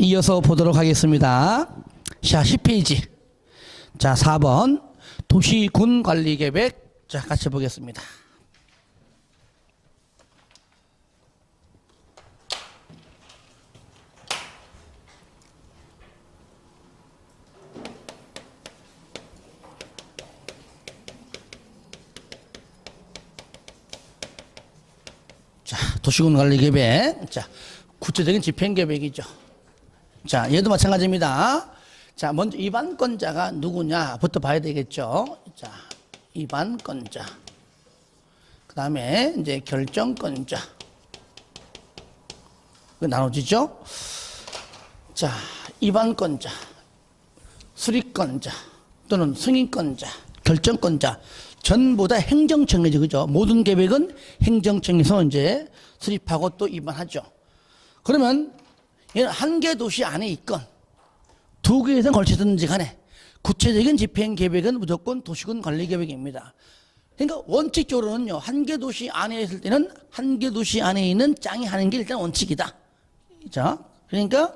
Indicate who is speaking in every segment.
Speaker 1: 이어서 보도록 하겠습니다. 자, 10페이지. 자, 4번 도시군 관리 계획. 자, 같이 보겠습니다. 자, 도시군 관리 계획. 자, 구체적인 집행 계획이죠. 자, 얘도 마찬가지입니다. 자, 먼저 입안권자가 누구냐부터 봐야 되겠죠. 자, 입안권자. 그 다음에 이제 결정권자. 그 나눠지죠. 자, 입안권자, 수리권자 또는 승인권자, 결정권자. 전부 다 행정청이죠. 그죠? 모든 계획은 행정청에서 이제 수립하고 또 입안하죠. 그러면 얘는 한 개 도시 안에 있건 두 개 이상 걸쳐있든지 간에 구체적인 집행 계획은 무조건 도시군 관리 계획입니다. 그러니까 원칙적으로는요, 한 개 도시 안에 있을 때는 한 개 도시 안에 있는 짱이 하는 게 일단 원칙이다. 자, 그러니까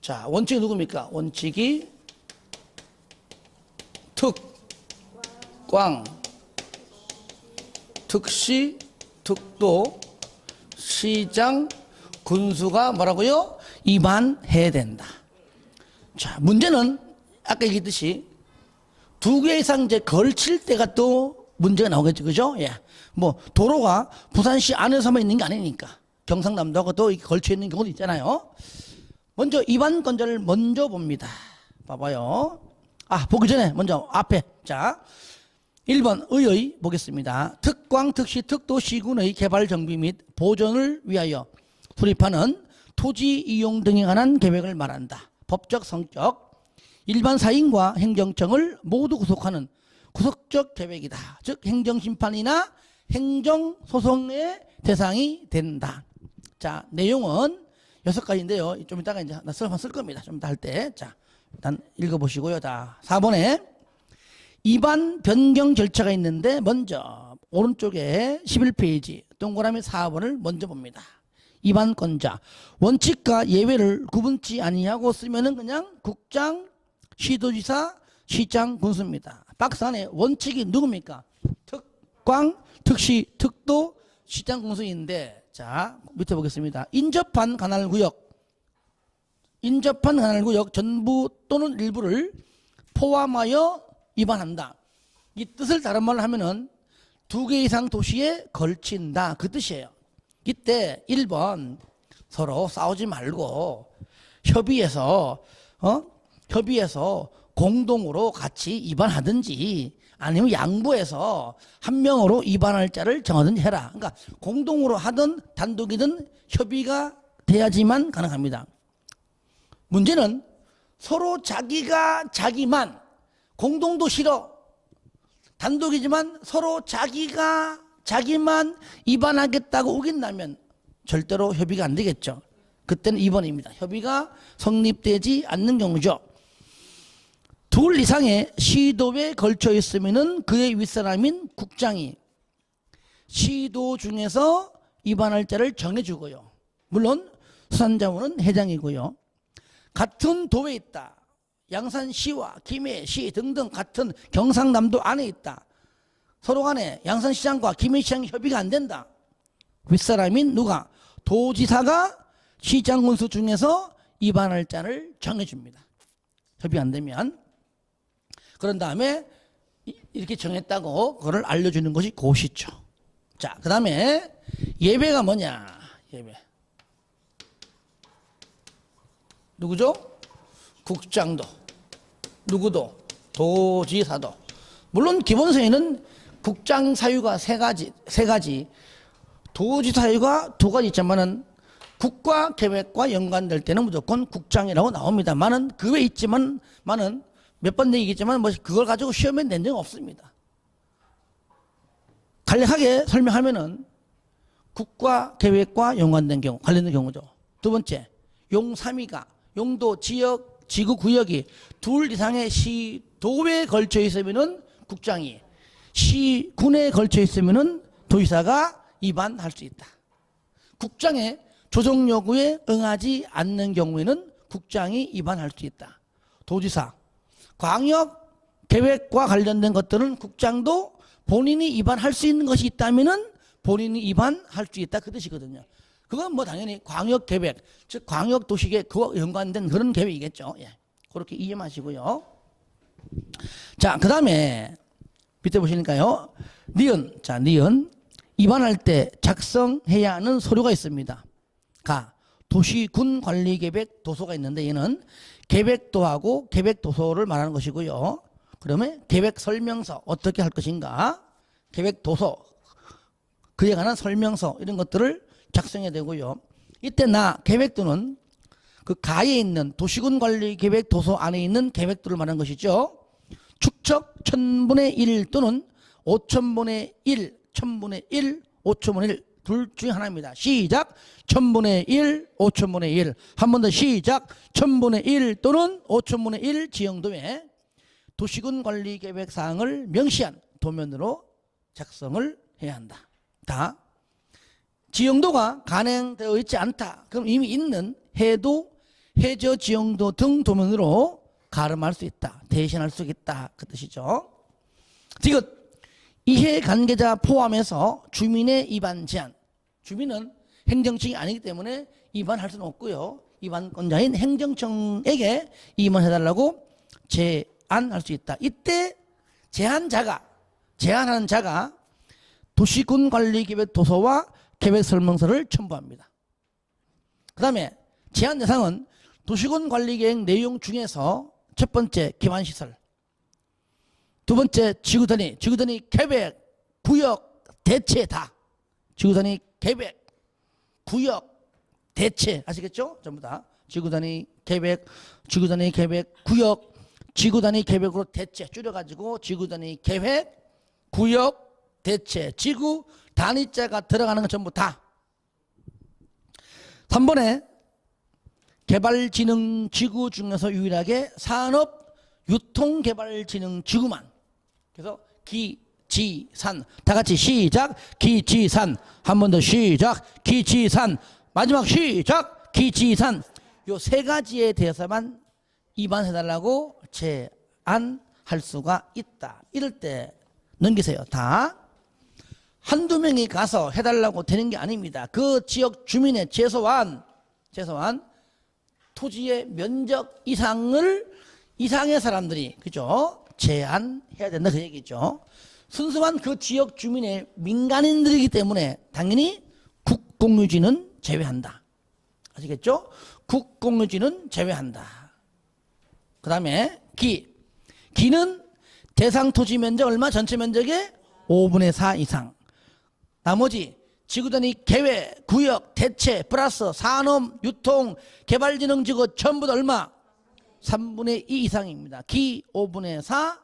Speaker 1: 자, 원칙이 누굽니까? 원칙이 특, 꽝, 특시, 특도, 시장, 군수가 뭐라고요? 입안해야 된다. 자, 문제는 아까 얘기했듯이 두 개 이상 이제 걸칠 때가 또 문제가 나오겠죠. 그죠? 예. 뭐 도로가 부산시 안에서만 있는 게 아니니까 경상남도하고 또 걸쳐 있는 경우도 있잖아요. 먼저 입안권자를 먼저 봅니다. 봐봐요. 아, 보기 전에 먼저 앞에. 자, 1번 의의 보겠습니다. 특광, 특시, 특도, 시군의 개발 정비 및 보존을 위하여 수립하는 토지 이용 등에 관한 계획을 말한다. 법적 성격, 일반 사인과 행정청을 모두 구속하는 구속적 계획이다. 즉 행정심판이나 행정소송의 대상이 된다. 자, 내용은 6가지인데요. 좀 이따가 이제 한번 쓸 겁니다. 좀 이따 할 때. 자, 일단 읽어보시고요. 자, 4번에 입안 변경 절차가 있는데 먼저 오른쪽에 11페이지 동그라미 4번을 먼저 봅니다. 입안권자, 원칙과 예외를 구분치 아니하고 쓰면은 그냥 국장, 시도지사, 시장, 군수입니다. 박스 안에 원칙이 누굽니까? 특광, 특시, 특도, 시장, 군수인데, 자, 밑에 보겠습니다. 인접한 관할구역, 인접한 관할구역 전부 또는 일부를 포함하여 입안한다. 이 뜻을 다른 말로 하면은 두 개 이상 도시에 걸친다. 그 뜻이에요. 이때 1번 서로 싸우지 말고 협의해서 공동으로 같이 입안하든지 아니면 양보해서 한 명으로 입안할 자를 정하든지 해라. 그러니까 공동으로 하든 단독이든 협의가 돼야지만 가능합니다. 문제는 서로 자기가 자기만 공동도 싫어. 단독이지만 서로 자기가 자기만 입안하겠다고 우긴다면 절대로 협의가 안 되겠죠. 그때는 2번입니다. 협의가 성립되지 않는 경우죠. 둘 이상의 시도에 걸쳐 있으면은 그의 윗사람인 국장이 시도 중에서 입안할 자를 정해주고요. 물론 수산자원은 회장이고요. 같은 도에 있다. 양산시와 김해시 등등 같은 경상남도 안에 있다. 서로 간에 양산시장과 김해시장이 협의가 안 된다. 윗사람인 누가? 도지사가 시장 군수 중에서 입안할 자를 정해줍니다. 협의 안 되면. 그런 다음에 이렇게 정했다고 그걸 알려주는 것이 고시죠. 자, 그 다음에 예배가 뭐냐? 예배. 누구죠? 국장도. 누구도? 도지사도. 물론 기본서에는 국장 사유가 세 가지, 도지사 사유가 2가지 있지만은 국가 계획과 연관될 때는 무조건 국장이라고 나옵니다만은 그 외에 있지만은 몇 번 얘기했지만 뭐 그걸 가지고 시험에 낸 적은 없습니다. 간략하게 설명하면은 국가 계획과 연관된 경우, 관련된 경우죠. 두 번째, 용3위가 용도 지역, 지구 구역이 둘 이상의 시도에 걸쳐 있으면은 국장이, 시군에 걸쳐 있으면은 도지사가 입안할 수 있다. 국장의 조정 요구에 응하지 않는 경우에는 국장이 위반할 수 있다. 도지사, 광역 계획과 관련된 것들은 국장도 본인이 위반할 수 있는 것이 있다면은 본인이 위반할 수 있다 그 뜻이거든요. 그건 뭐 당연히 광역 계획, 즉 광역 도시계획 그와 연관된 그런 계획이겠죠. 예. 그렇게 이해하시고요. 자, 그다음에 밑에 보시니까요. 니은, 자, 니은 위반할 때 작성해야 하는 서류가 있습니다. 가, 도시군관리계획 도서가 있는데 얘는 계획도하고 계획도서를 말하는 것이고요. 그러면 계획설명서 어떻게 할 것인가, 계획도서 그에 관한 설명서 이런 것들을 작성해야 되고요. 이때 나 계획도는 그 가에 있는 도시군관리계획도서 안에 있는 계획도를 말하는 것이죠. 축척 1000분의 1 또는 5000분의 1, 1000분의 1, 5000분의 1 둘 중에 하나입니다. 시작. 1000분의 1, 5000분의 1. 한 번 더 시작. 1000분의 1 또는 5000분의 1 지형도에 도시군관리계획 사항을 명시한 도면으로 작성을 해야 한다. 다. 지형도가 간행되어 있지 않다. 그럼 이미 있는 해도, 해저 지형도 등 도면으로 가름할 수 있다. 대신할 수 있다. 그 뜻이죠. 지금 이해 관계자 포함해서 주민의 위반 제한. 주민은 행정청이 아니기 때문에 위반할 수는 없고요. 위반권자인 행정청에게 위반해달라고 제안할 수 있다. 이때 제안하는 자가 도시군관리계획도서와 계획설명서를 첨부합니다. 그 다음에 제한 대상은 도시군관리계획 내용 중에서 첫 번째 기반시설, 두 번째 지구단위 계획, 구역, 대체 다. 지구단위 계획, 구역, 대체 아시겠죠? 전부 다 지구단위 계획, 구역, 지구단위 계획으로 대체 줄여가지고 지구단위 계획, 구역, 대체, 지구 단위자가 들어가는 건 전부 다. 3번에 개발진흥지구 중에서 유일하게 산업유통개발진흥지구만. 그래서 기지산 다 같이 시작. 기지산 한 번 더 시작. 기지산 마지막 시작. 기지산 요 세 가지에 대해서만 위반해달라고 제안할 수가 있다. 이럴 때 넘기세요. 다. 한두 명이 가서 해달라고 되는 게 아닙니다. 그 지역 주민의 최소한 토지의 면적 이상의 사람들이, 그죠? 제한해야 된다 그 얘기죠. 순수한 그 지역 주민의 민간인들이기 때문에 당연히 국공유지는 제외한다. 아시겠죠? 국공유지는 제외한다. 그 다음에 기는 대상 토지 면적 얼마? 전체 면적의 5분의 4 이상. 나머지 지구단위 계획, 구역, 대체, 플러스 산업, 유통, 개발진흥지구 전부 다 얼마? 3분의 2 이상입니다. 기 5분의 4,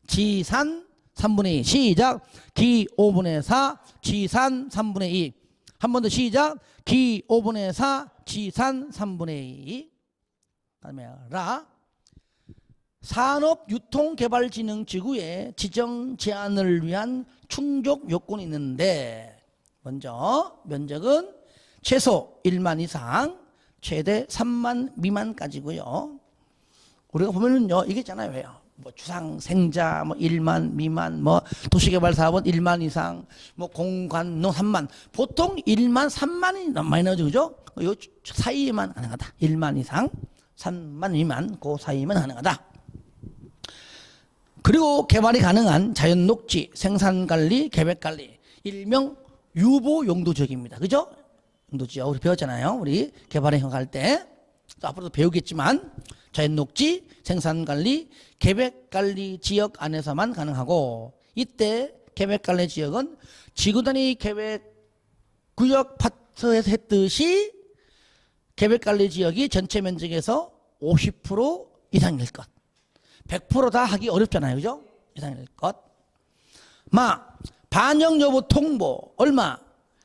Speaker 1: 지산 3분의 2. 시작. 기 5분의 4, 지산 3분의 2. 한 번 더 시작. 기 5분의 4, 지산 3분의 2. 그다음에 라. 산업유통개발진흥지구의 지정 제한을 위한 충족 요건이 있는데, 먼저 면적은 최소 1만 이상, 최대 3만 미만까지고요. 우리가 보면은요, 이게 있잖아요. 왜요? 뭐 주상생자 뭐 1만 미만, 뭐 도시개발사업은 1만 이상, 뭐 공관농 3만. 보통 1만 3만이 많이 나오죠, 그죠? 요 사이에만 가능하다. 1만 이상, 3만 미만, 그 사이에만 가능하다. 그리고 개발이 가능한 자연녹지, 생산관리, 계획관리, 일명 유보용도지역입니다. 그죠? 용도지역 우리 배웠잖아요. 우리 개발에 갈 때. 또 앞으로도 배우겠지만 자연녹지, 생산관리, 계획관리 지역 안에서만 가능하고, 이때 계획관리 지역은 지구단위 계획구역 파트에서 했듯이 계획관리 지역이 전체 면적에서 50% 이상일 것. 100% 다 하기 어렵잖아요. 그죠? 이상일 것. 반영 여부 통보 얼마?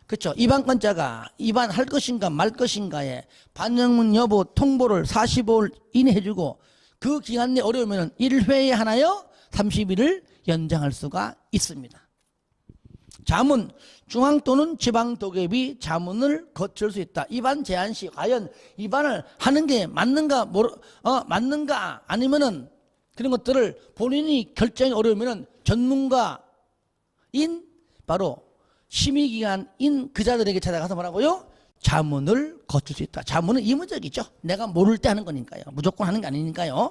Speaker 1: 그렇죠. 위반권자가 위반할 것인가 말 것인가에 반영 여부 통보를 45일 이내 해주고, 그 기간 내 어려우면 1회에 하나요 30일을 연장할 수가 있습니다. 자문, 중앙 또는 지방 도급이 자문을 거칠 수 있다. 입안 제한 시 과연 입안을 하는 게 맞는가 맞는가 아니면은 그런 것들을 본인이 결정이 어려우면은 전문가인 바로 심의기관인 그자들에게 찾아가서 뭐라고요? 자문을 거칠 수 있다. 자문은 의무적이죠. 내가 모를 때 하는 거니까요. 무조건 하는 게 아니니까요.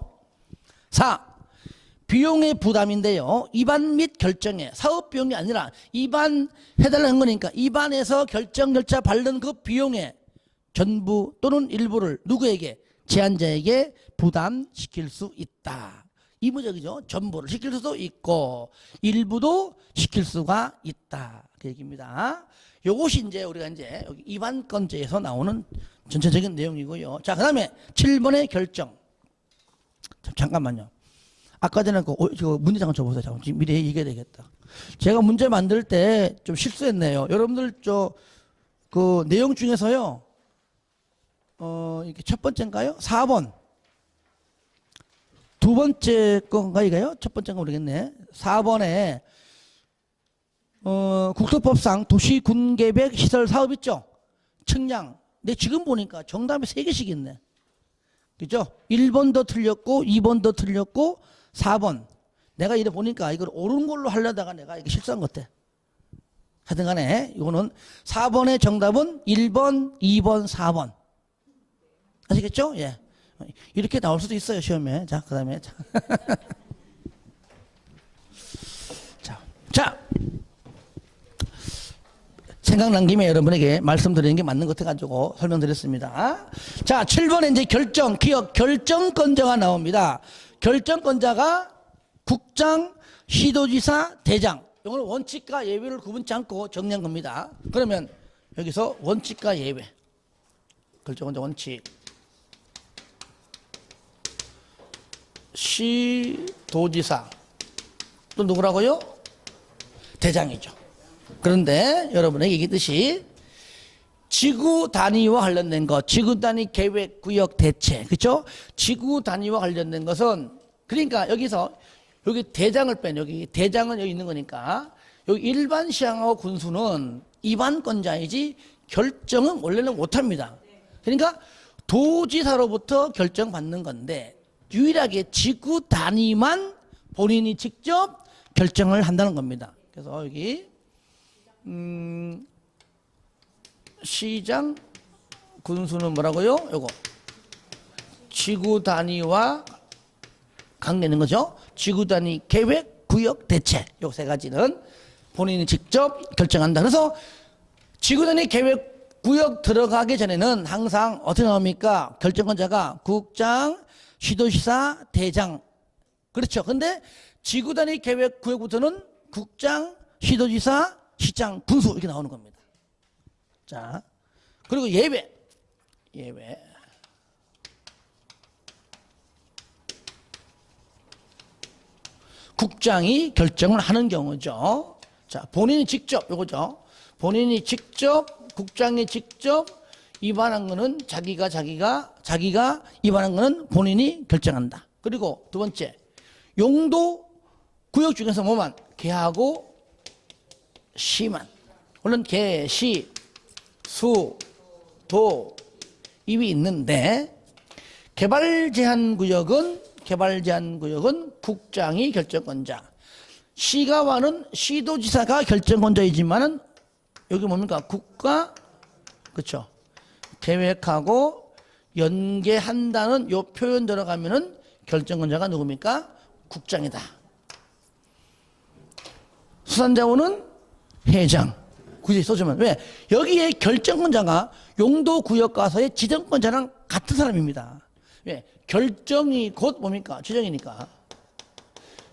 Speaker 1: 4. 비용의 부담인데요. 입안 및 결정에 사업 비용이 아니라 입안 해달라는 거니까 입안에서 결정 절차 밟는 그 비용에 전부 또는 일부를 누구에게? 제한자에게 부담시킬 수 있다. 의무적이죠. 전부를 시킬 수도 있고 일부도 시킬 수가 있다. 그 얘기입니다. 요것이 이제 우리가 이제 여기 입안건제에서 나오는 전체적인 내용이고요. 자, 그 다음에 7번의 결정. 잠깐만요. 아까 전에 그 문제 잠깐 줘보세요. 잠깐 미리 얘기해야 되겠다. 제가 문제 만들 때 좀 실수했네요. 여러분들 그 내용 중에서요. 이게 첫 번째인가요? 4번. 두 번째 건가 이거요? 첫 번째인가 모르겠네. 4번에 국토법상 도시군계획 시설 사업 있죠? 측량. 근데 지금 보니까 정답이 3개씩 있네. 그죠? 1번도 틀렸고 2번도 틀렸고 4번. 내가 이래 보니까 이걸 옳은 걸로 하려다가 내가 이게 실수한 것 같아. 하여튼 간에 이거는 4번의 정답은 1번, 2번, 4번. 아시겠죠? 예. 이렇게 나올 수도 있어요, 시험에. 자, 그 다음에. 자. 생각난 김에 여러분에게 말씀드리는 게 맞는 것 같아가지고 설명드렸습니다. 자, 7번에 이제 결정, 기업 결정권자가 나옵니다. 결정권자가 국장, 시도지사, 대장. 이거는 원칙과 예외를 구분치 않고 정리한 겁니다. 그러면 여기서 원칙과 예외. 결정권자 원칙. 시도지사. 또 누구라고요? 대장이죠. 그런데 여러분에게 얘기했듯이 지구 단위와 관련된 것, 지구 단위 계획, 구역, 대체, 그렇죠? 지구 단위와 관련된 것은 그러니까 여기서 여기 대장을 뺀 여기 대장은 여기 있는 거니까 여기 일반 시장하고 군수는 입안권자이지 결정은 원래는 못합니다. 그러니까 도지사로부터 결정받는 건데 유일하게 지구 단위만 본인이 직접 결정을 한다는 겁니다. 그래서 여기 시장 군수는 뭐라고요? 요거 지구 단위와 관계 있는 거죠. 지구 단위 계획, 구역, 대체 요 세 가지는 본인이 직접 결정한다. 그래서 지구 단위 계획, 구역 들어가기 전에는 항상 어떻게 나옵니까? 결정권자가 국장, 시도지사, 대장. 그렇죠. 근데 지구 단위 계획, 구역부터는 국장, 시도지사, 시장, 군수 이렇게 나오는 겁니다. 자, 그리고 예외. 국장이 결정을 하는 경우죠. 자, 본인이 직접 요거죠. 본인이 직접 국장이 직접 입안한 거는 자기가 입안한 거는 본인이 결정한다. 그리고 두 번째 용도 구역 중에서 뭐만 개하고 시만. 물론 개, 시, 수, 도, 입이 있는데 개발 제한 구역은 국장이 결정권자. 시가와는 시도지사가 결정권자이지만은 여기 뭡니까? 국가 그렇죠. 계획하고 연계한다는 요 표현 들어가면은 결정권자가 누굽니까? 국장이다. 수산자원은 회장. 굳이 써주면 왜? 여기에 결정권자가 용도구역가서의 지정권자랑 같은 사람입니다. 왜? 결정이 곧 뭡니까? 지정이니까.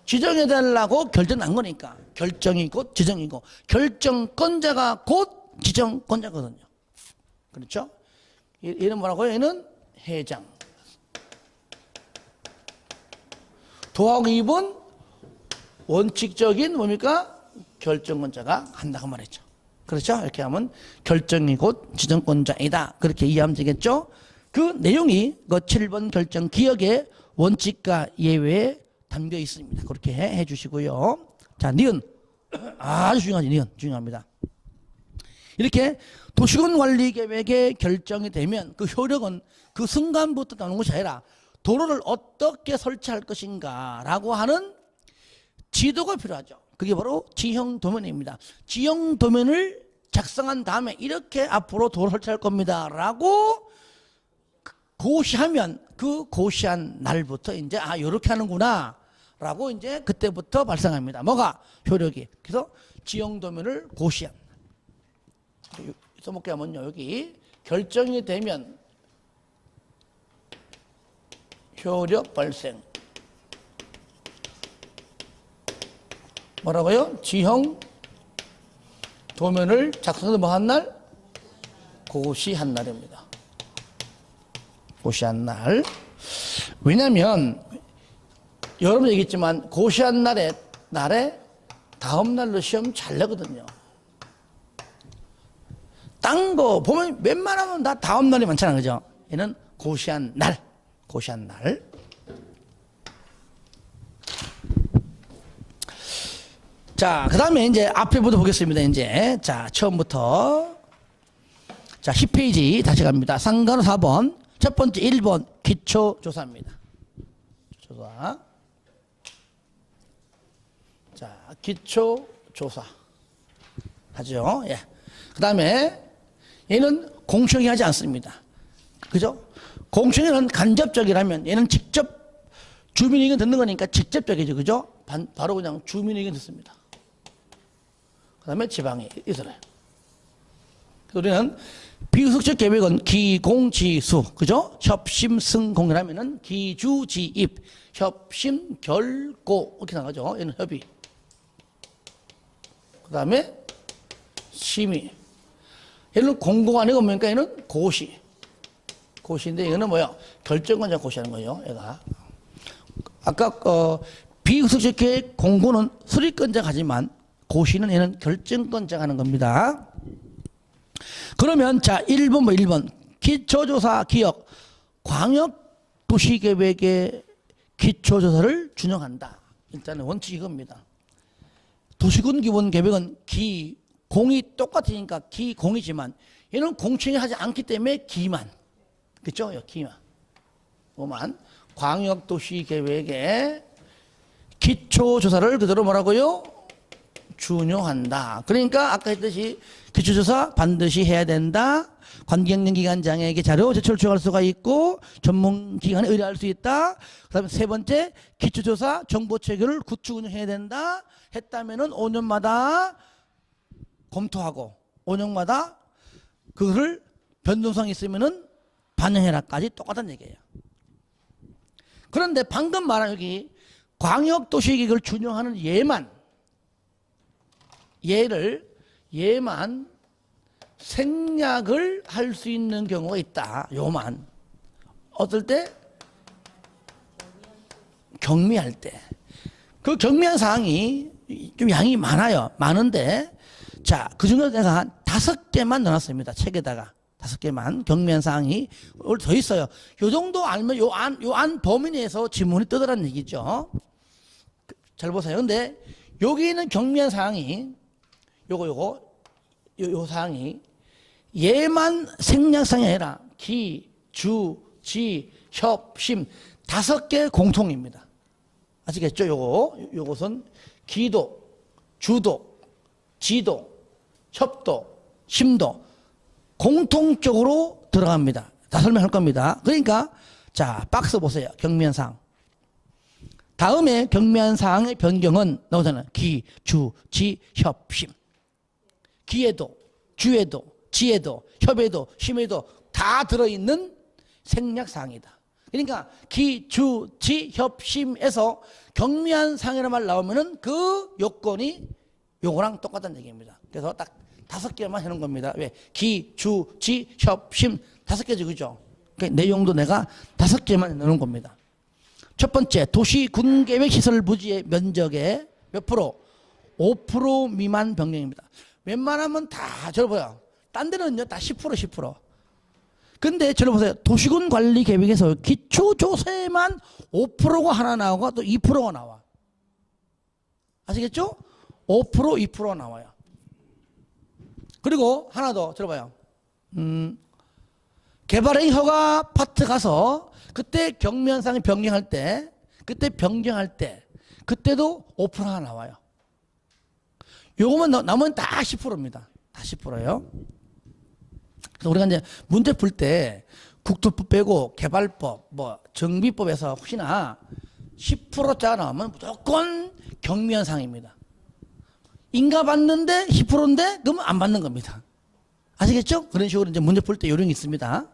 Speaker 1: 지정해달라고 결정 난 거니까. 결정이 곧 지정이고 결정권자가 곧 지정권자거든요. 그렇죠? 얘는 뭐라고요? 얘는 회장. 도하고 입은 원칙적인 뭡니까? 결정권자가 한다고 말했죠. 그렇죠? 이렇게 하면 결정이 곧 지정권자이다. 그렇게 이해하면 되겠죠? 그 내용이 그 7번 결정 기억의 원칙과 예외에 담겨 있습니다. 그렇게 해 주시고요. 자, 니은 아주 중요하지. 이건 중요합니다. 이렇게 도시군 관리 계획의 결정이 되면 그 효력은 그 순간부터 나오는 것이 아니라 도로를 어떻게 설치할 것인가라고 하는 지도가 필요하죠. 그게 바로 지형 도면입니다. 지형 도면을 작성한 다음에 이렇게 앞으로 도로 설치할 겁니다라고 고시하면 그 고시한 날부터 이제 이렇게 하는구나라고 이제 그때부터 발생합니다. 뭐가 효력이. 그래서 지형 도면을 고시한. 써볼게요. 하면요, 여기 결정이 되면 효력 발생. 뭐라고요? 지형 도면을 작성해서 뭐 한 날? 고시한 날입니다. 고시한 날. 왜냐면 여러분 얘기했지만 고시한 날에 다음 날로 시험 잘 내거든요. 딴 거 보면 웬만하면 다 다음 날이 많잖아, 그죠? 얘는 고시한 날. 고시한 날. 자, 그 다음에 이제 앞에부터 보겠습니다, 이제. 자, 처음부터. 자, 10페이지 다시 갑니다. 상가로 4번. 첫 번째 1번 기초조사입니다. 조사. 자, 기초조사. 하죠. 예. 그 다음에 얘는 공청회 하지 않습니다. 그죠? 공청회는 간접적이라면 얘는 직접 주민 의견 듣는 거니까 직접적이죠. 그죠? 바로 그냥 주민 의견 듣습니다. 그 다음에 지방에 있어요. 우리는 비구속적 계획은 기공지수, 그죠? 협심승공이라면은 기주지입, 협심결고 이렇게 나가죠. 얘는 협의. 그 다음에 심의. 얘는 공고가 아니고 뭡니까? 얘는 고시. 고시인데 이거는 뭐야? 결정권자 고시하는 거예요. 얘가. 아까 비구속적 계획 공고는 수립권자가 하지만 고시는 얘는 결정권자가 하는 겁니다. 그러면 자 1번 1번 기초조사 기역 광역도시계획의 기초조사를 준용한다. 일단은 원칙이 이겁니다. 도시군 기본계획은 공이 똑같으니까 기공이지만 얘는 공청회 하지 않기 때문에 기만. 그렇죠? 기만. 뭐만 광역도시계획의 기초조사를 그대로 뭐라고요? 준용한다. 그러니까 아까 했듯이 기초조사 반드시 해야 된다. 관계기관장에게 자료 제출 요청할 수가 있고 전문기관에 의뢰할 수 있다. 그 다음에 세 번째 기초조사 정보체계를 구축 운영해야 된다. 했다면은 5년마다 검토하고 5년마다 그거를 변동성이 있으면은 반영해라까지 똑같은 얘기예요. 그런데 방금 말한 여기 광역도시계획을 준용하는 얘만 생략을 할 수 있는 경우가 있다. 요만. 어떨 때? 경미할 때. 그 경미한 사항이 좀 양이 많아요. 많은데, 자, 그 중에 내가 한 5개만 넣어놨습니다. 책에다가. 5개만. 경미한 사항이 더 있어요. 요 정도 알면 요 안 범위 내에서 지문이 뜨더라는 얘기죠. 잘 보세요. 근데 여기 있는 경미한 사항이 요 사항이 얘만 생략상이 아니라 기, 주, 지, 협, 심 5개 공통입니다. 아시겠죠? 요것은 기도, 주도, 지도, 협도, 심도 공통적으로 들어갑니다. 다 설명할 겁니다. 그러니까 자, 박스 보세요. 경미한 사항. 다음에 경미한 사항의 변경은 나오잖아요. 기, 주, 지, 협, 심. 기에도, 주에도, 지에도, 협에도, 심에도 다 들어있는 생략사항이다. 그러니까 기, 주, 지, 협, 심에서 경미한 사항이라는 말 나오면은 그 요건이 요거랑 똑같다는 얘기입니다. 그래서 딱 5개만 해놓은 겁니다. 왜? 기, 주, 지, 협, 심 5개죠. 그죠? 그러니까 내용도 내가 5개만 해놓은 겁니다. 첫 번째, 도시 군계획 시설 부지의 면적의 몇 프로? 5% 미만 변경입니다. 웬만하면 다 저를 보여. 딴 데는요 다 10% 10%. 근데 저를 보세요. 도시군 관리 계획에서 기초조사에만 5%가 하나 나오고 또 2%가 나와. 아시겠죠? 5%, 2%가 나와요. 그리고 하나 더 들어봐요. 개발행 허가 파트 가서 그때 경면상이 변경할 때, 그때도 5%가 나와요. 요거만 나머지는 다 10%입니다. 다 10%예요. 그래서 우리가 이제 문제 풀 때 국토법 빼고 개발법, 뭐 정비법에서 혹시나 10%짜리 나오면 무조건 경미현상입니다. 인가 받는데 10%인데 그러면 안 받는 겁니다. 아시겠죠? 그런 식으로 이제 문제 풀 때 요령이 있습니다.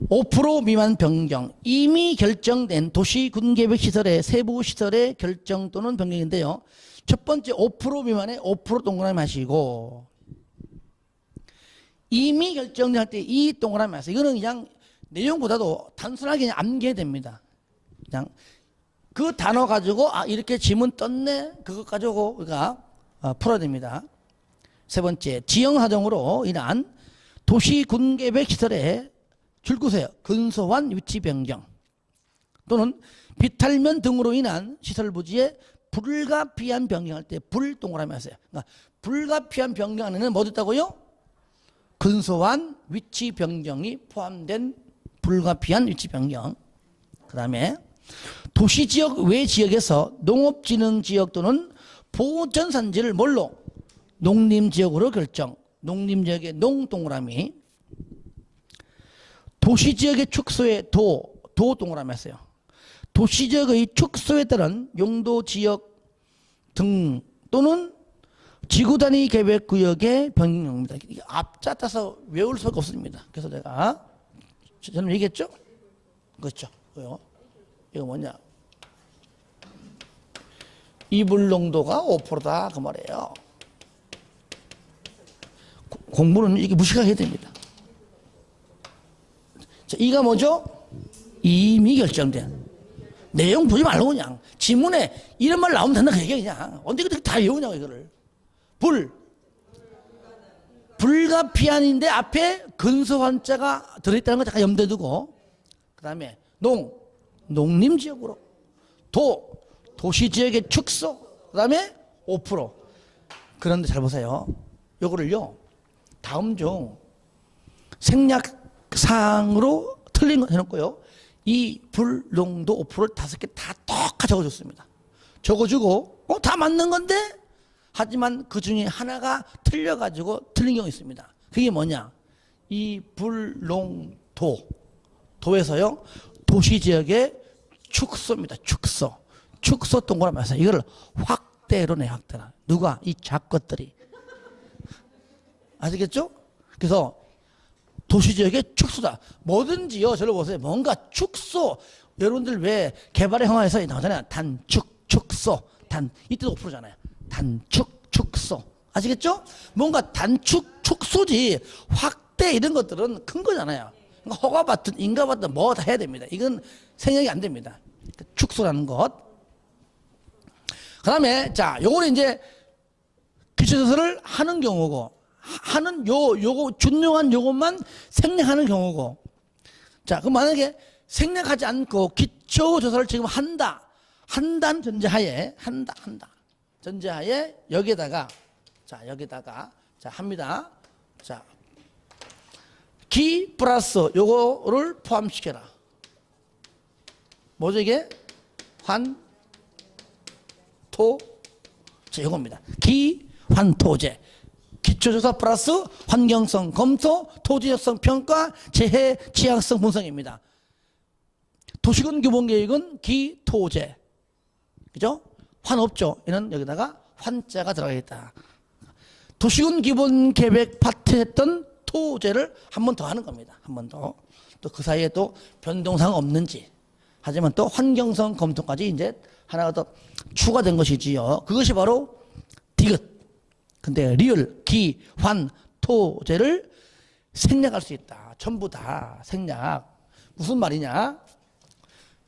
Speaker 1: 5% 미만 변경, 이미 결정된 도시 군계획 시설의 세부 시설의 결정 또는 변경인데요. 첫 번째 5% 미만에 5% 동그라미 하시고, 이미 결정될 때 이 동그라미 하세요. 이거는 그냥 내용보다도 단순하게 그냥 암기해야 됩니다. 그냥 그 단어 가지고 이렇게 지문 떴네, 그것 가지고 우리가 풀어야 됩니다. 세 번째, 지형사정으로 인한 도시 군계획 시설의 줄구세요. 근소한 위치 변경 또는 비탈면 등으로 인한 시설 부지의 불가피한 변경할 때 불 동그라미 하세요. 그러니까 불가피한 변경 안에는 뭐 됐다고요? 근소한 위치 변경이 포함된 불가피한 위치 변경. 그 다음에 도시지역 외 지역에서 농업진흥지역 또는 보전산지를 뭘로? 농림지역으로 결정. 농림지역의 농 동그라미. 도시지역의 축소에 도 동그라미 했어요. 도시지역의 축소에 따른 용도지역 등 또는 지구단위 계획구역의 변경입니다. 이게 앞자 따서 외울 수가 없습니다. 그래서 내가 저는 얘기했죠? 그렇죠. 이거 뭐냐? 이불농도가 5%다 그 말이에요. 공부는 이게 무식하게 해야 됩니다. 자, 이가 뭐죠? 이미 결정된. 내용 보지 말고 그냥 지문에 이런 말 나오면 된다 그 얘기야. 그냥 언제 그렇게 다 외우냐고 이거를. 불가피한인데 앞에 근소한자가 들어있다는 거 잠깐 염두에 두고, 그 다음에 농림지역으로, 도시지역의 축소, 그 다음에 5%. 그런데 잘 보세요. 요거를요, 다음 중 생략사항으로 틀린 거 해놓고요, 이 불농도 5%를 5개 다 똑같이 적어줬습니다. 적어주고, 다 맞는 건데? 하지만 그 중에 하나가 틀려가지고 틀린 경우 있습니다. 그게 뭐냐? 이 도에서요, 도시지역의 축소입니다. 축소 동그라미 해서 이걸 확대로 내, 확대라. 누가? 이 작것들이. 아시겠죠? 그래서 도시지역의 축소다. 뭐든지요, 저를 보세요. 뭔가 축소. 여러분들 왜 개발의 형화에서 나오잖아요. 축소. 이때도 5%잖아요. 축소. 아시겠죠? 뭔가 축소지. 확대 이런 것들은 큰 거잖아요. 그러니까 허가받든 인가받든 뭐 다 해야 됩니다. 이건 생략이 안 됩니다. 축소라는 것. 그 다음에, 자, 요거는 이제 기초조사를 하는 경우고, 요거, 준용한 요것만 생략하는 경우고. 자, 그럼 만약에 생략하지 않고 기초조사를 지금 한다는 전제하에, 전제하에 여기에다가, 자, 합니다. 자, 기 플러스 요거를 포함시켜라. 뭐죠 이게? 자, 요겁니다. 환토제. 기초조사 플러스 환경성 검토, 토지적성 평가, 재해 취약성 분석입니다. 도시군 기본계획은 기토제. 그죠? 환 없죠? 얘는 여기다가 환자가 들어가 있다. 도시군 기본계획 파트에 했던 토제를 한 번 더 하는 겁니다. 한 번 더. 또 그 사이에 또 변동사항 없는지. 하지만 또 환경성 검토까지 이제 하나가 더 추가된 것이지요. 그것이 바로 디귿. 근데 리을, 기, 환, 토제를 생략할 수 있다. 전부 다 생략. 무슨 말이냐?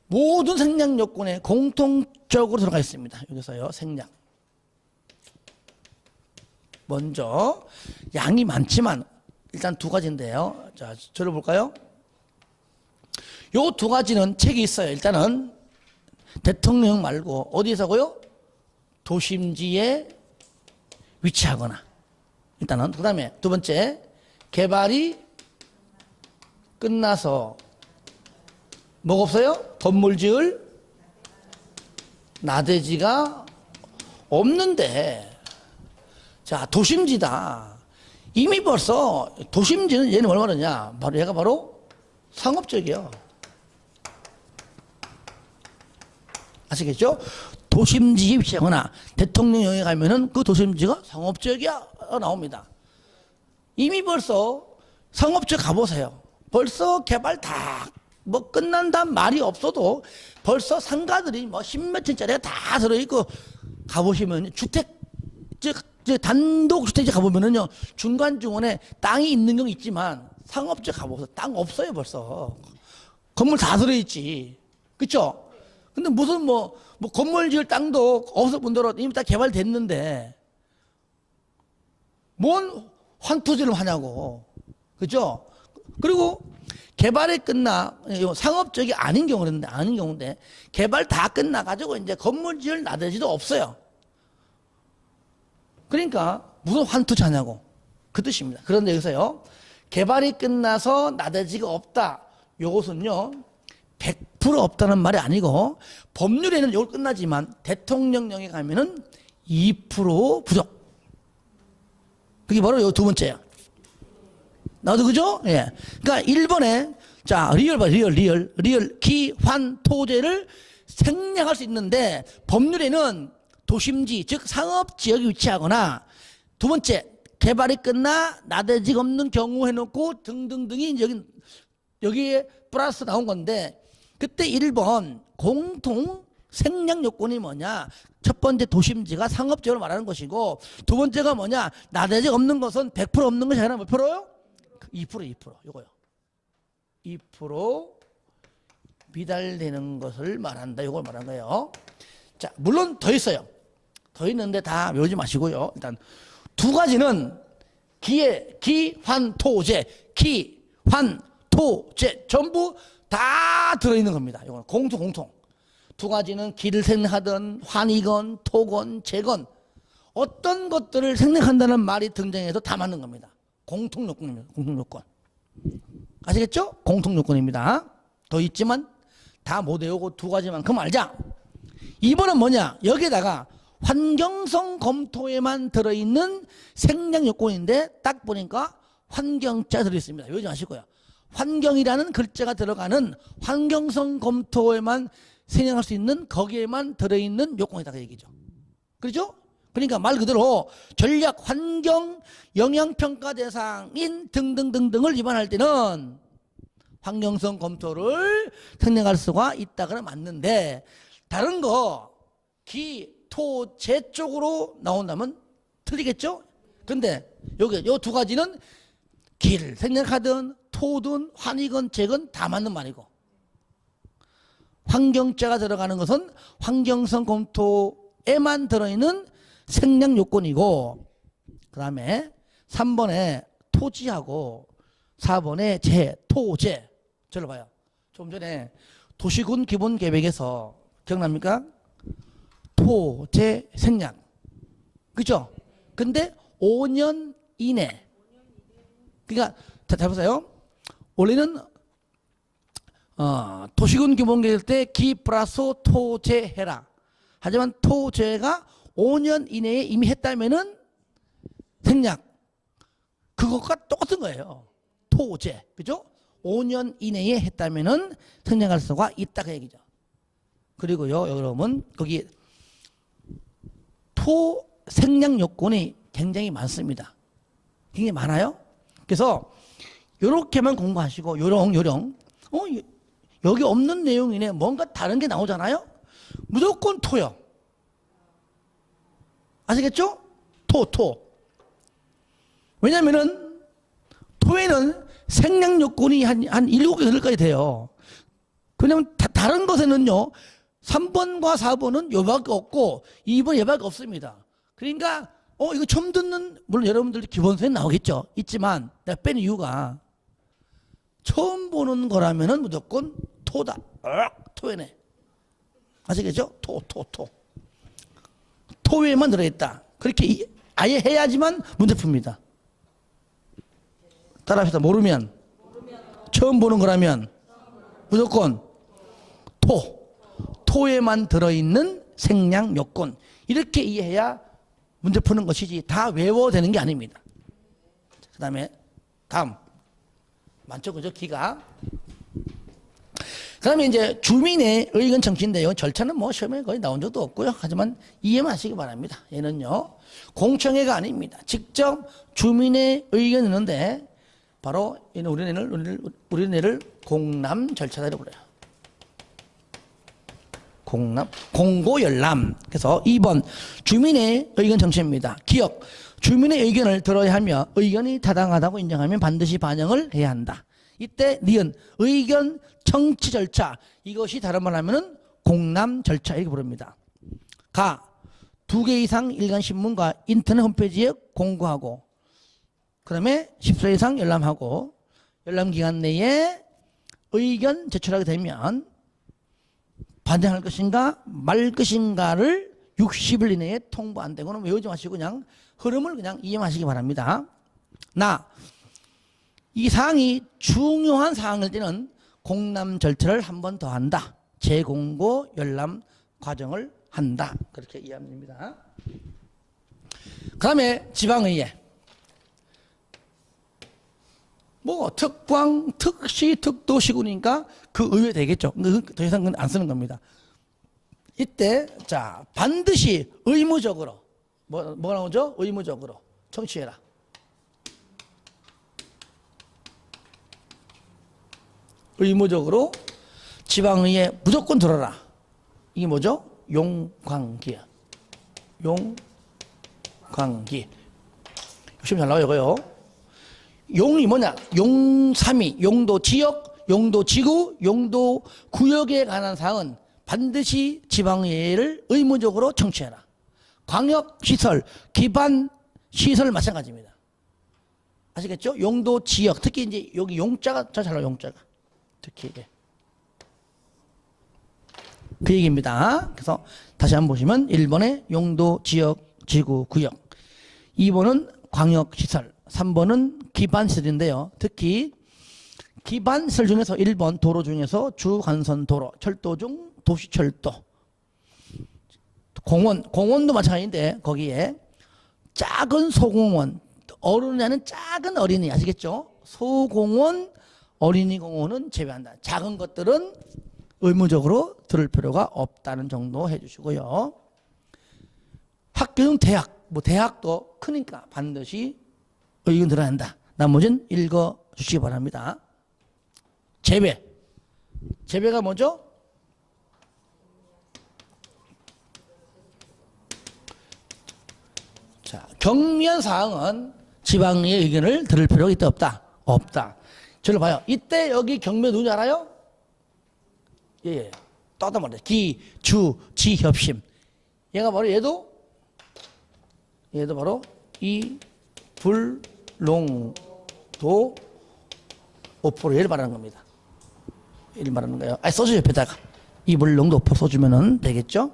Speaker 1: 모든 생략 요건에 공통적으로 들어가 있습니다. 여기서요, 생략. 먼저 양이 많지만 일단 두 가지인데요. 자, 저를 볼까요? 요 두 가지는 책이 있어요. 일단은 대통령 말고 어디에서고요? 도심지에 위치하거나. 일단은 그 다음에 두 번째, 개발이 끝나서 뭐가 없어요? 건물 지을 나대지가 없는데, 자, 도심지다. 이미 벌써 도심지는 얘는 얼마 냐? 바로 얘가 바로 상업적이요. 아시겠죠? 도심지에 위치하거나 대통령령에 가면은 그 도심지가 상업적이야 나옵니다. 이미 벌써 상업적 가보세요. 벌써 개발 다 뭐 끝난다는 말이 없어도 벌써 상가들이 뭐 10몇 층짜리가 다 들어있고, 가보시면 주택, 즉 단독 주택지 가보면은요, 중간중간에 땅이 있는 경우 있지만 상업적 가보세요. 땅 없어요. 벌써 건물 다 들어있지. 그쵸? 근데 무슨 뭐 건물 지을 땅도 없어 본대로 이미 다 개발됐는데 뭔 환투지를 하냐고. 그죠? 그리고 개발이 끝나, 상업적이 아닌 경우인데 개발 다 끝나가지고 이제 건물 지을 나대지도 없어요. 그러니까 무슨 환투지 하냐고. 그 뜻입니다. 그런데 여기서요, 개발이 끝나서 나대지가 없다. 요것은요, 100% 없다는 말이 아니고, 법률에는 이걸 끝나지만 대통령령에 가면은 2% 부족. 그게 바로 요 두 번째야. 나도 그죠? 예. 그러니까 1번에 자, 리얼 봐, 리얼 기환토제를 생략할 수 있는데, 법률에는 도심지, 즉 상업지역에 위치하거나, 두 번째, 개발이 끝나 나대지가 없는 경우 해놓고 등등등이 여기에 플러스 나온 건데, 그때 1번 공통 생략 요건이 뭐냐? 첫 번째 도심지가 상업지역으로 말하는 것이고, 두 번째가 뭐냐? 나대지가 없는 것은 100% 없는 것이 아니라 몇 프로요? 2%, 요거요. 2% 미달되는 것을 말한다. 이걸 말한 거예요. 자, 물론 더 있어요. 더 있는데 다 외우지 마시고요. 일단 두 가지는 기환토제 전부 다 들어있는 겁니다. 이거는 공통. 두 가지는 기를 생략하든 환이건 토건 재건 어떤 것들을 생략한다는 말이 등장해서 다 맞는 겁니다. 공통요건입니다. 공통요건. 아시겠죠? 공통요건입니다. 더 있지만 다 못 외우고 두 가지만큼 알자. 2번은 뭐냐? 여기에다가 환경성 검토에만 들어있는 생략요건인데 딱 보니까 환경자 들어있습니다. 외우지 마시고요. 환경이라는 글자가 들어가는 환경성 검토에만 생략할 수 있는 거기에만 들어있는 요건이다 그 얘기죠. 그렇죠? 그러니까 말 그대로 전략 환경 영향평가 대상인 등등등등을 위반할 때는 환경성 검토를 생략할 수가 있다고는 맞는데, 다른 거 기, 토, 제 쪽으로 나온다면 틀리겠죠? 근데 여기 요 두 가지는 기를 생략하든 토든 환이건 재건 다 맞는 말이고, 환경자가 들어가는 것은 환경성 검토에만 들어있는 생략 요건이고, 그 다음에 3번에 토지하고 4번에 토제. 저를 봐요. 좀 전에 도시군 기본 계획에서 기억납니까? 토제 생략. 그죠? 근데 5년 이내. 그러니까 잘 보세요. 원래는 도시군 기본 계획 때 기 플러스 토제 해라. 하지만 토제가 5년 이내에 이미 했다면은 생략. 그것과 똑같은 거예요. 토제. 그죠? 5년 이내에 했다면은 생략할 수가 있다 그 얘기죠. 그리고요, 여러분, 거기 토 생략 요건이 굉장히 많습니다. 굉장히 많아요. 그래서 요렇게만 공부하시고 요령 여기 없는 내용이네. 뭔가 다른 게 나오잖아요. 무조건 토요. 아시겠죠? 토. 왜냐면은 토에는 생략 요건이 한 7개, 8가지 돼요. 왜냐면 다른 것에는요, 3번과 4번은 요밖에 없고 2번 얘밖에 없습니다. 그러니까 이거 처음 듣는, 물론 여러분들도 기본서에 나오겠죠. 있지만 내가 뺀 이유가 처음 보는 거라면은 무조건 토다. 토에네. 아시겠죠? 토. 토에만 들어있다. 그렇게 아예 해야지만 문제 풉니다. 따라합시다. 모르면 처음 보는 거라면 무조건 토에만 들어있는 생략 요건 이렇게 이해해야 문제 푸는 것이지 다 외워야 되는 게 아닙니다. 그 다음에 다음 많죠 그죠 기가. 그 다음에 이제 주민의 의견 청취인데요. 절차는 뭐 시험에 거의 나온 적도 없고요. 하지만 이해만 하시기 바랍니다. 얘는요 공청회가 아닙니다. 직접 주민의 의견이 있는데 바로 우리네를 공람 절차라고 그래요. 공고열람. 그래서 2번 주민의 의견 청취입니다. 기억. 주민의 의견을 들어야 하며 의견이 타당하다고 인정하면 반드시 반영을 해야 한다. 이때 니은 의견 청취 절차. 이것이 다른 말로 하면은 공람 절차 이렇게 부릅니다. 가. 2개 이상 일간신문과 인터넷 홈페이지에 공고하고 그 다음에 10소 이상 열람하고 열람기간 내에 의견 제출하게 되면 반영할 것인가 말 것인가를 60일 이내에 통보 안 되고는 외우지 마시고 그냥 흐름을 그냥 이해하시기 바랍니다. 이 사항이 중요한 사항일 때는 공람 절차를 한 번 더 한다. 재공고 열람 과정을 한다. 그렇게 이해하면 됩니다. 그 다음에 지방의회. 뭐 특광, 특시, 특도시구니까 그 의회 되겠죠. 더 이상 안 쓰는 겁니다. 이때 자 반드시 의무적으로 뭐가 나오죠? 의무적으로 청취해라. 의무적으로 지방의회 무조건 들어라. 이게 뭐죠? 용광기야. 용광기. 시험 잘 나와요 이거요. 용이 뭐냐? 용삼이, 용도 지역, 용도 지구, 용도 구역에 관한 사항은 반드시 지방의회를 의무적으로 청취해라. 광역시설, 기반시설 마찬가지입니다. 아시겠죠? 용도 지역, 특히 이제 여기 용자가 잘 나와요, 용자가. 특히 이게. 그 얘기입니다. 그래서 다시 한번 보시면 1번에 용도, 지역, 지구, 구역. 2번은 광역시설. 3번은 기반시설인데요. 특히 기반시설 중에서 1번 도로 중에서 주간선도로, 철도 중 도시철도, 공원도 마찬가지인데 거기에 작은 소공원, 어른이 하는 작은 어린이 아시겠죠? 소공원, 어린이공원은 제외한다. 작은 것들은 의무적으로 들을 필요가 없다는 정도 해주시고요. 학교 중 대학, 뭐 대학도 크니까 반드시 의견 들어야 한다. 나머지는 읽어주시기 바랍니다. 제배가 뭐죠? 자, 경미한 사항은 지방의 의견을 들을 필요가 있다 없다? 없다. 저를 봐요. 이때 여기 경미 누군지 알아요? 예. 떠다 말이야. 기, 주, 지, 협심. 얘가 바로 얘도 바로 이 불롱도 5% 얘를 말하는 겁니다. 얘를 말하는 거예요. 써줘 옆에다가. 이 불롱도 5% 써주면 되겠죠?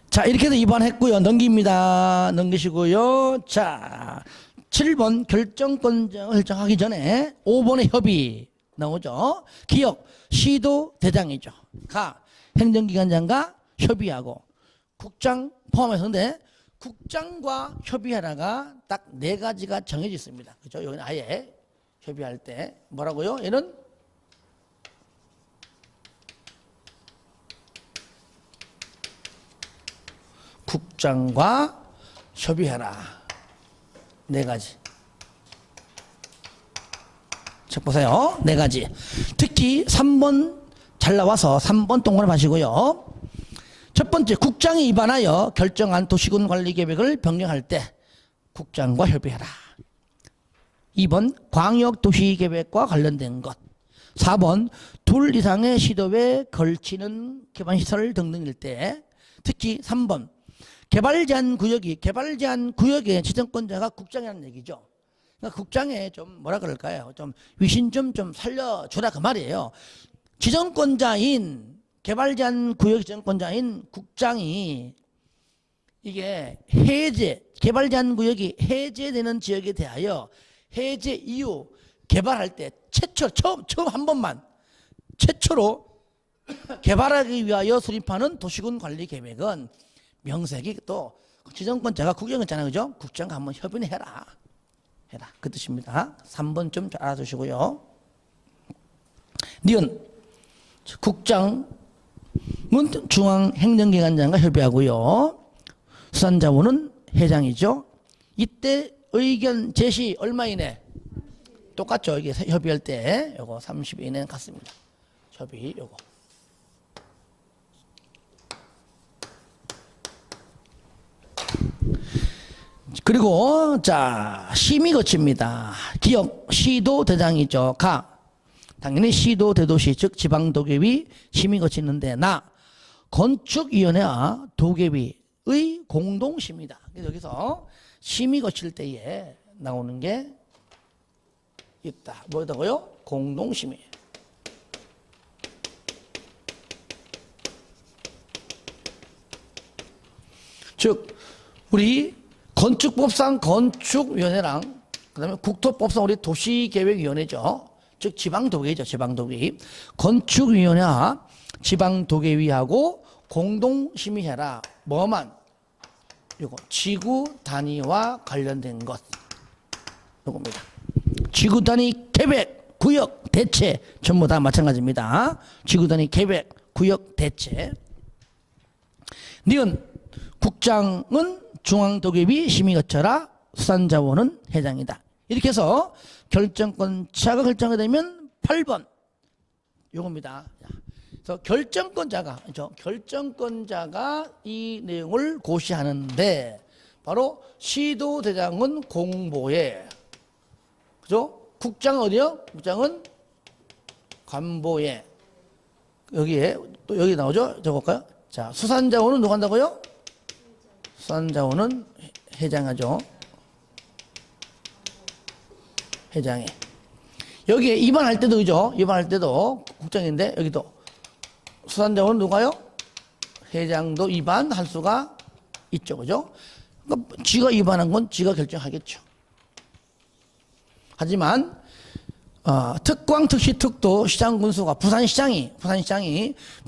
Speaker 1: 자, 이렇게 해서 2번 했고요. 넘기시고요. 자, 7번 결정권을 결정하기 전에 5번의 협의 나오죠. 기억, 시도 대장이죠. 행정기관장과 협의하고 국장 포함해서인데 국장과 협의하다가 딱 4가지가 정해져 있습니다. 그죠? 여기는 아예 협의할 때 뭐라고요? 얘는 국장과 협의하라. 4가지. 책 보세요. 4가지. 특히 3번 잘 나와서 3번 동그라미 하시고요. 첫 번째, 국장이 위반하여 결정한 도시군 관리 계획을 변경할 때 국장과 협의하라. 2번, 광역 도시 계획과 관련된 것. 4번, 2 이상의 시도에 걸치는 기반시설 등등일 때, 특히 3번, 개발 제한 구역의 지정권자가 국장이라는 얘기죠. 그러니까 국장에 좀 뭐라 그럴까요? 좀 위신 좀 살려주라 그 말이에요. 지정권자인 개발제한구역지정권자인 국장이 이게 개발제한구역이 해제되는 지역에 대하여 해제 이후 개발할 때 처음 한 번만 최초로 개발하기 위하여 수립하는 도시군 관리 계획은 명색이 또 지정권자가 국정했잖아요, 그죠? 국장과 한번 협의를 해라 그 뜻입니다. 3번 좀 잘 알아두시고요. 니은 국장은 중앙행정기관장과 협의하고요. 수산자원은 회장이죠. 이때 의견 제시 얼마 이내? 똑같죠. 이게 협의할 때 요거 30일 이내는 같습니다. 협의 요거. 그리고 자 심의 거칩니다. 기업 시도대장이죠. 당연히 시도대도시 즉 지방도계위 심의 거치는데 건축위원회와 도계위의 공동심의다. 그래서 여기서 심의 거칠 때에 나오는 게 있다. 뭐라고요? 공동심의. 즉 우리 건축법상 건축위원회랑 그다음에 국토법상 우리 도시계획위원회죠. 즉 지방도계위죠. 지방도계위. 건축위원회와 지방도계위하고 공동심의해라. 뭐만? 이거 지구 단위와 관련된 것. 이겁니다. 지구 단위 계획, 구역, 대체 전부 다 마찬가지입니다. 지구 단위 계획, 구역, 대체. 니은 국장은 중앙도계위 심의 거쳐라. 수산자원은 회장이다. 이렇게 해서 결정권자가 결정이 되면 8번 요겁니다. 그래서 결정권자가 이 내용을 고시하는데 바로 시도대장은 공보에, 그죠? 국장은 어디요? 국장은 관보에. 여기에 또 여기 나오죠? 적어볼까요? 자, 수산자원은 누가 한다고요? 수산자원은 회장하죠. 회장이. 여기에 입안할 때도, 그죠? 입안할 때도 국장인데, 여기도 수산자원은 누가요? 회장도 입안할 수가 있죠. 그죠? 그러니까 지가 입안한 건 지가 결정하겠죠. 하지만, 특광, 특시, 특도, 시장 군수가 부산시장이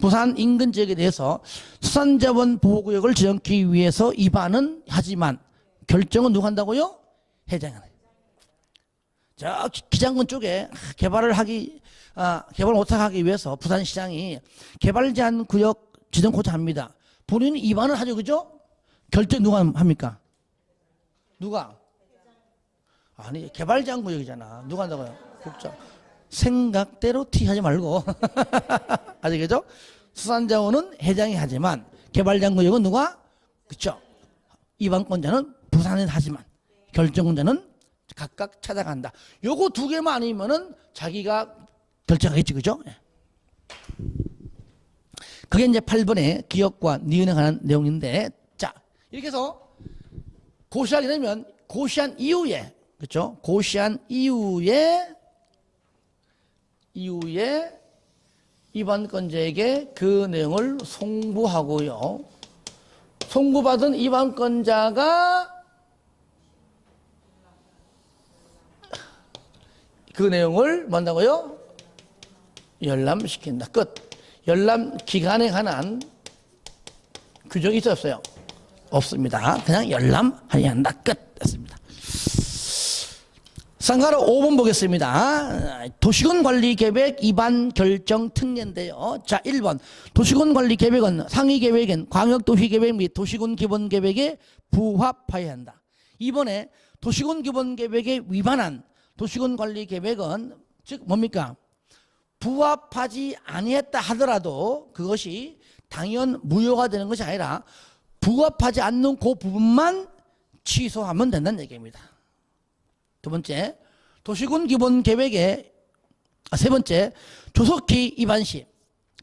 Speaker 1: 부산 인근 지역에 대해서 수산자원 보호구역을 지정하기 위해서 입안은 하지만 결정은 누가 한다고요? 회장이 하네. 저 기장군 쪽에 개발을 못하게 하기 위해서 부산시장이 개발 제한 구역 지정코자 합니다. 본인이 입안을 하죠, 그죠? 결정 누가 합니까? 누가? 아니, 개발 제한 구역이잖아. 누가 한다고요? 국장. 생각대로 티 하지 말고. 아시겠죠? 수산자원은 회장이 하지만 개발 제한 구역은 누가? 그쵸? 입안권자는 부산에 하지만 결정권자는 각각 찾아간다. 요거 두 개만 아니면은 자기가 결정하겠지, 그죠? 그게 이제 8번의 기업과 니은에 관한 내용인데, 자, 이렇게 해서 고시하게 되면 고시한 이후에, 그죠? 고시한 이후에 입안권자에게 그 내용을 송부하고요. 송부받은 입안권자가 그 내용을 뭔다고요? 열람시킨다. 끝. 열람 기간에 관한 규정이 있었어요? 없습니다. 그냥 열람하여야 한다. 끝. 됐습니다. 쌍가로 5번 보겠습니다. 도시군관리계획 입안 결정 특례인데요. 자, 1번. 도시군관리계획은 상위계획인 광역도시계획 및 도시군기본계획에 부합하여야 한다. 2번에 도시군기본계획에 위반한 도시군관리계획은 즉 뭡니까? 부합하지 아니했다 하더라도 그것이 당연 무효가 되는 것이 아니라 부합하지 않는 그 부분만 취소하면 된다는 얘기입니다. 두 번째, 도시군기본계획에 세 번째, 조속히 위반 시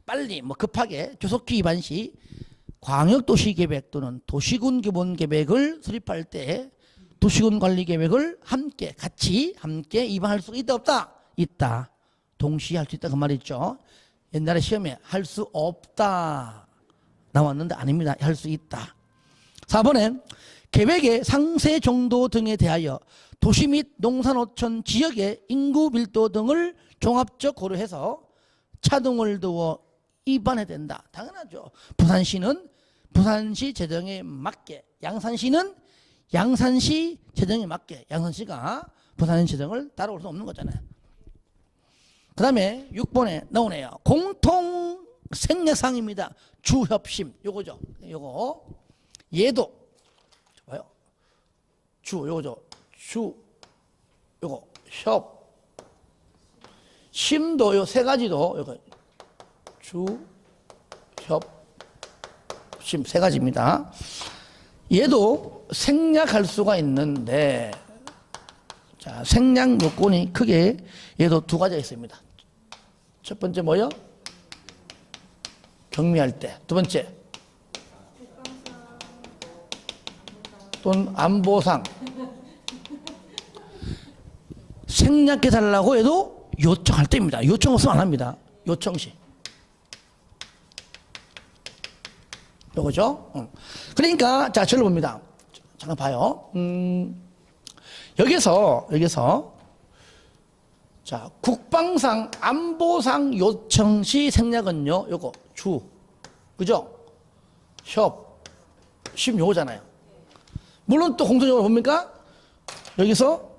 Speaker 1: 빨리 급하게 조속히 위반 시 광역도시계획 또는 도시군기본계획을 수립할 때 도시군관리계획을 함께 위반할 수가 있다 없다? 있다. 동시에 할 수 있다 그 말이죠. 옛날에 시험에 할 수 없다 나왔는데 아닙니다. 할 수 있다. 4번에 계획의 상세 정도 등에 대하여 도시 및 농산어촌 지역의 인구 밀도 등을 종합적 고려해서 차등을 두어 입안해야 된다. 당연하죠. 부산시는 부산시 재정에 맞게, 양산시는 양산시 재정에 맞게, 양산시가 부산 재정을 따라올 수 없는 거잖아요. 그 다음에 6번에 나오네요. 공통 생략상입니다. 주협심 요거죠. 요거 얘도 봐요. 주 요거죠. 주 요거 협 심도 요 세 가지도 요거 주 협 심 세 가지입니다. 얘도 생략할 수가 있는데 자, 생략 요건이 크게 얘도 두 가지가 있습니다. 첫 번째 뭐요? 경미할 때. 두 번째 또는 안보상 생략해 달라고 해도 요청할 때입니다. 요청 없으면 안 합니다. 요청시. 요거죠. 그러니까 자 저를 봅니다. 잠깐 봐요. 여기서 자 국방상 안보상 요청 시 생략은요 요거 주 그죠? 협 심 요거잖아요. 물론 또 공통적으로 봅니까? 여기서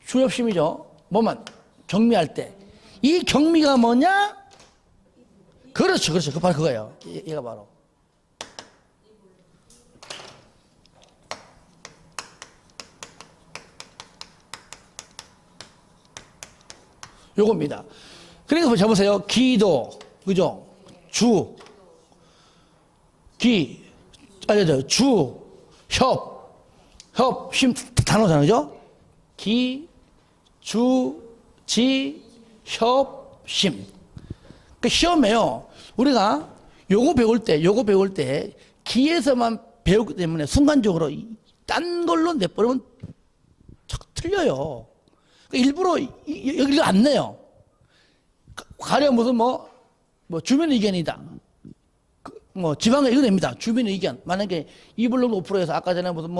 Speaker 1: 주협심이죠. 뭐만 경미할 때 이 경미가 뭐냐? 그렇죠. 그 바로 그거예요. 얘가 바로 요겁니다. 그래서 잡으세요. 기도, 그죠? 주, 기, 알려줘요. 주, 협, 심, 단어잖아요. 그죠? 기, 주, 지, 협, 심. 그 시험에요. 우리가 요거 배울 때 기에서만 배우기 때문에 순간적으로 딴 걸로 내버리면 틀려요. 일부러 여기를 안 내요. 가령 무슨 뭐 주민 의견이다. 뭐 지방의 이거 냅니다. 주민 의견. 만약에 2블록 5%에서 아까 전에 무슨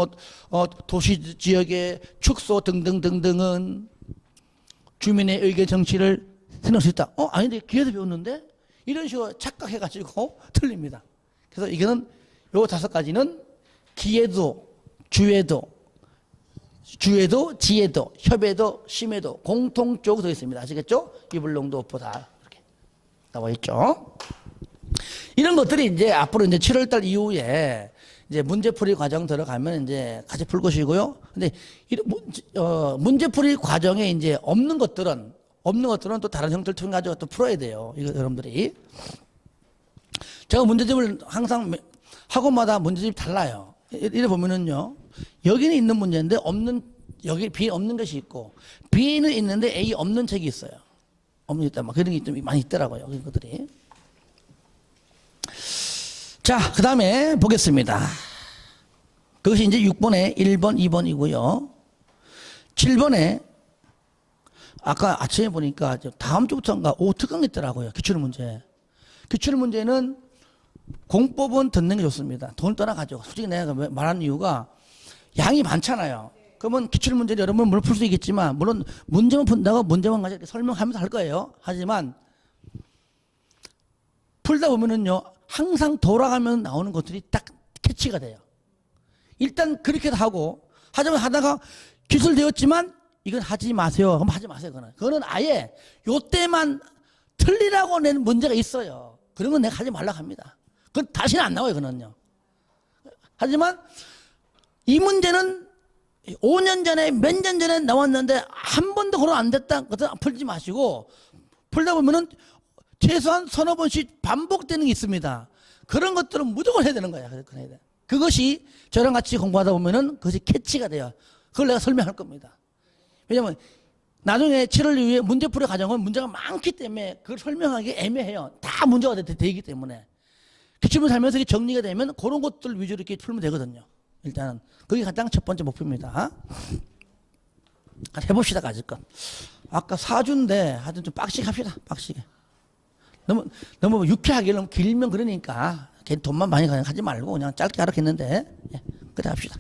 Speaker 1: 도시 지역의 축소 등등등등은 주민의 의견 정치를 생각할 수 있다. 아닌데 기에서 배웠는데 이런 식으로 착각해가지고 틀립니다. 그래서 이거는 요 5가지는 기에도 주에도 지에도, 협에도, 심에도 공통적으로 되어 있습니다. 아시겠죠? 이불농도 오포다 이렇게 나와 있죠. 이런 것들이 이제 앞으로 이제 7월달 이후에 이제 문제풀이 과정 들어가면 이제 같이 풀 것이고요. 근데 이런 문제풀이 과정에 이제 없는 것들은 또 다른 형태를 통해 가지고 또 풀어야 돼요. 이거 여러분들이 제가 문제집을 항상 학원마다 문제집이 달라요. 이래 보면은요. 여기는 있는 문제인데 여기 B 없는 것이 있고 B는 있는데 A 없는 책이 있어요. 없는 있다 막 그런 게 좀 많이 있더라고요. 그런 것들이. 자, 그다음에 보겠습니다. 그것이 이제 6번에 1번, 2번이고요. 7번에 아까 아침에 보니까 다음 주부터인가 특강 있더라고요. 기출문제. 기출문제는 공법은 듣는 게 좋습니다. 돈을 떠나가지고. 솔직히 내가 말하는 이유가 양이 많잖아요. 그러면 기출문제를 여러분 물론 풀 수 있겠지만 물론 문제만 푼다고 문제만 가지고 설명하면서 할 거예요. 하지만 풀다 보면은요 항상 돌아가면 나오는 것들이 딱 캐치가 돼요. 일단 그렇게도 하고 하다가 기술되었지만 이건 하지 마세요. 그럼 하지 마세요. 그거는 아예 요때만 틀리라고 낸 문제가 있어요. 그런 건 내가 하지 말라고 합니다. 그건 다시는 안 나와요. 그거는요. 하지만 이 문제는 5년 전에 몇 년 전에 나왔는데 한 번도 그런 안 됐다. 그것은 풀지 마시고 풀다 보면은 최소한 서너 번씩 반복되는 게 있습니다. 그런 것들은 무조건 해야 되는 거야. 그것이 저랑 같이 공부하다 보면은 그것이 캐치가 돼요. 그걸 내가 설명할 겁니다. 왜냐면 나중에 7월 이후에 문제풀이 과정은 문제가 많기 때문에 그걸 설명하기 애매해요. 다 문제가 되기 때문에. 기출문제 살면서 정리가 되면 그런 것들 위주로 이렇게 풀면 되거든요. 일단은 그게 가장 첫 번째 목표입니다. 해봅시다. 가질 건. 아까 4주인데 하여튼 좀 빡시게 합시다. 빡시게. 너무 유쾌하게 너무 길면 그러니까 괜히 돈만 많이 가지 말고 그냥 짧게 하라고 했는데 예, 그래 합시다.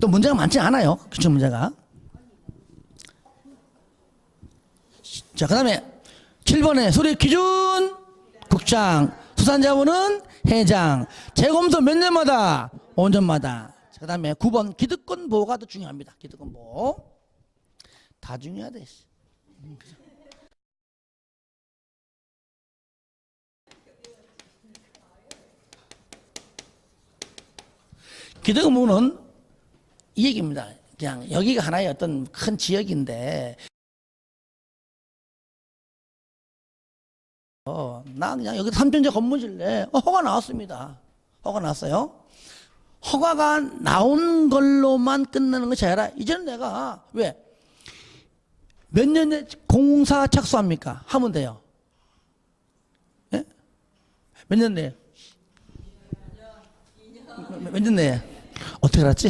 Speaker 1: 또 문제가 많지 않아요. 기출 문제가. 자, 그 다음에 7번에 수립 기준 국장, 수산자원은 해장, 재검소 몇 년마다? 5년마다. 그 다음에 9번 기득권 보호가 더 중요합니다. 기득권 보호. 다 중요하대. 기득권 보호는 이 얘기입니다. 그냥 여기가 하나의 어떤 큰 지역인데 나 그냥 여기 삼천제 건물질래 허가 나왔습니다. 허가 나왔어요. 허가가 나온 걸로만 끝나는 것이 아니라 이제는 내가 왜 몇 년에 공사 착수합니까? 하면 돼요. 예? 몇 년 내에? 몇 년 내에? 어떻게 알았지?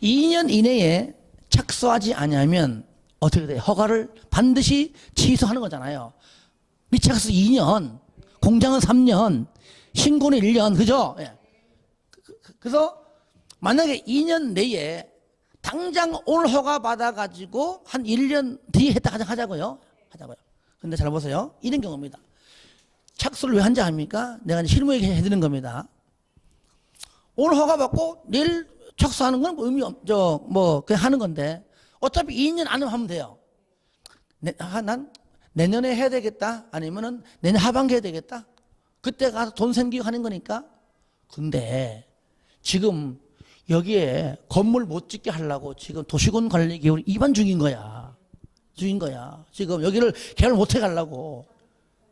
Speaker 1: 2년 이내에 착수하지 않으면 어떻게 돼요? 허가를 반드시 취소하는 거잖아요. 미착수 2년, 공장은 3년, 신고는 1년, 그죠? 예. 그래서 만약에 2년 내에 당장 오늘 허가 받아가지고 한 1년 뒤에 했다 하자고요. 근데 잘 보세요. 이런 경우입니다. 착수를 왜 한자 합니까? 내가 실무에 해드리는 겁니다. 오늘 허가 받고 내일 착수하는 건 의미 없죠. 그냥 하는 건데 어차피 2년 안에 하면 돼요. 난 내년에 해야 되겠다. 아니면은 내년 하반기에 해야 되겠다. 그때 가서 돈 생기고 하는 거니까. 근데 지금 여기에 건물 못 짓게 하려고 지금 도시군관리계획을 위반 중인 거야. 지금 여기를 개발 못 해 가려고.